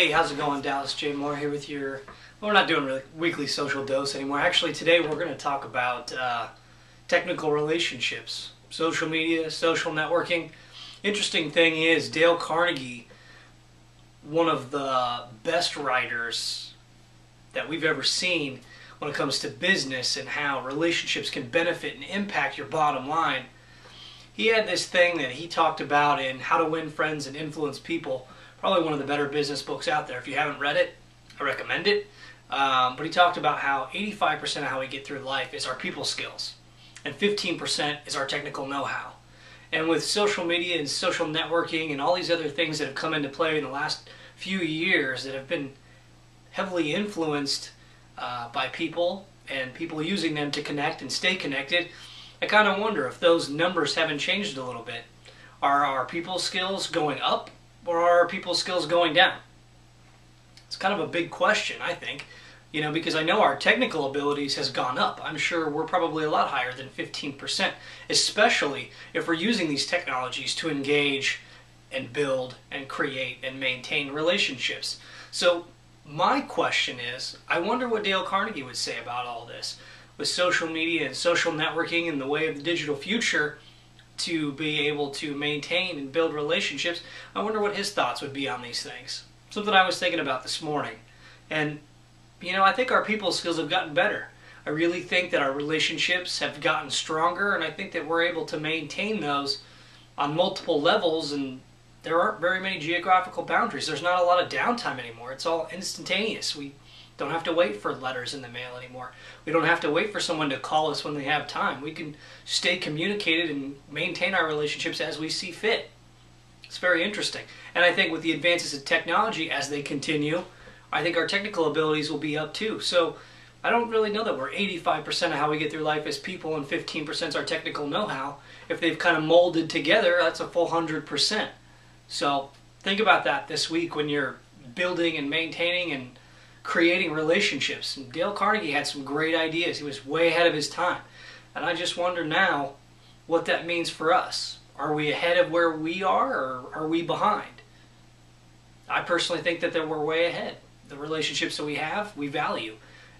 Hey, how's it going? Dallas J. Moore here with your, well, we're not doing really weekly social dose anymore. Actually, today we're going to talk about technical relationships, social media, social networking. Interesting thing is Dale Carnegie, one of the best writers that we've ever seen when it comes to business and how relationships can benefit and impact your bottom line. He had this thing that he talked about in How to Win Friends and Influence People. Probably one of the better business books out there. If you haven't read it, I recommend it. But he talked about how 85% of how we get through life is our people skills, and 15% is our technical know-how. And with social media and social networking and all these other things that have come into play in the last few years that have been heavily influenced by people and people using them to connect and stay connected, I kind of wonder if those numbers haven't changed a little bit. Are our people skills going up, or are our people skills going down? It's kind of a big question, I think, because I know our technical abilities has gone up. I'm sure we're probably a lot higher than 15%, especially if we're using these technologies to engage and build and create and maintain relationships. So my question is, I wonder what Dale Carnegie would say about all this. With social media and social networking and the way of the digital future, to be able to maintain and build relationships, I wonder what his thoughts would be on these things. Something I was thinking about this morning. And, I think our people skills have gotten better. I really think that our relationships have gotten stronger, and I think that we're able to maintain those on multiple levels, and there aren't very many geographical boundaries. There's not a lot of downtime anymore. It's all instantaneous. We don't have to wait for letters in the mail anymore. We don't have to wait for someone to call us when they have time. We can stay communicated and maintain our relationships as we see fit. It's very interesting. And I think with the advances in technology as they continue, I think our technical abilities will be up too. So I don't really know that we're 85% of how we get through life as people and 15% is our technical know-how. If they've kind of molded together, that's a full 100%. So think about that this week when you're building and maintaining and creating relationships. And Dale Carnegie had some great ideas. He was way ahead of his time. And I just wonder now what that means for us. Are we ahead of where we are, or are we behind? I personally think that we're way ahead. The relationships that we have, we value.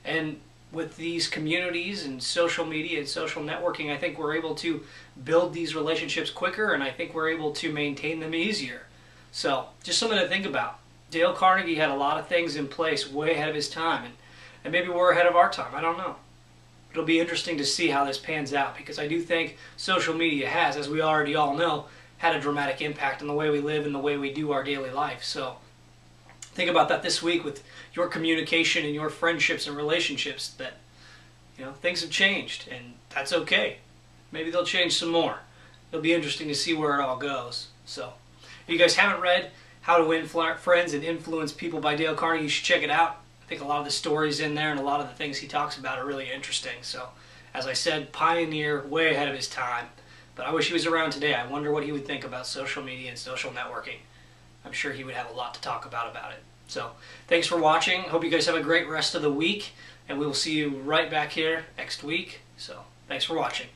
And with these communities and social media and social networking, I think we're able to build these relationships quicker, and I think we're able to maintain them easier. So just something to think about. Dale Carnegie had a lot of things in place way ahead of his time, and maybe we're ahead of our time. I don't know. It'll be interesting to see how this pans out, because I do think social media has, as we already all know, had a dramatic impact on the way we live and the way we do our daily life. So think about that this week with your communication and your friendships and relationships, that things have changed, and that's okay. Maybe they'll change some more. It'll be interesting to see where it all goes. So if you guys haven't read How to Win Friends and Influence People by Dale Carnegie, you should check it out. I think a lot of the stories in there and a lot of the things he talks about are really interesting. So, as I said, pioneer, way ahead of his time. But I wish he was around today. I wonder what he would think about social media and social networking. I'm sure he would have a lot to talk about it. So, thanks for watching. Hope you guys have a great rest of the week, and we will see you right back here next week. So, thanks for watching.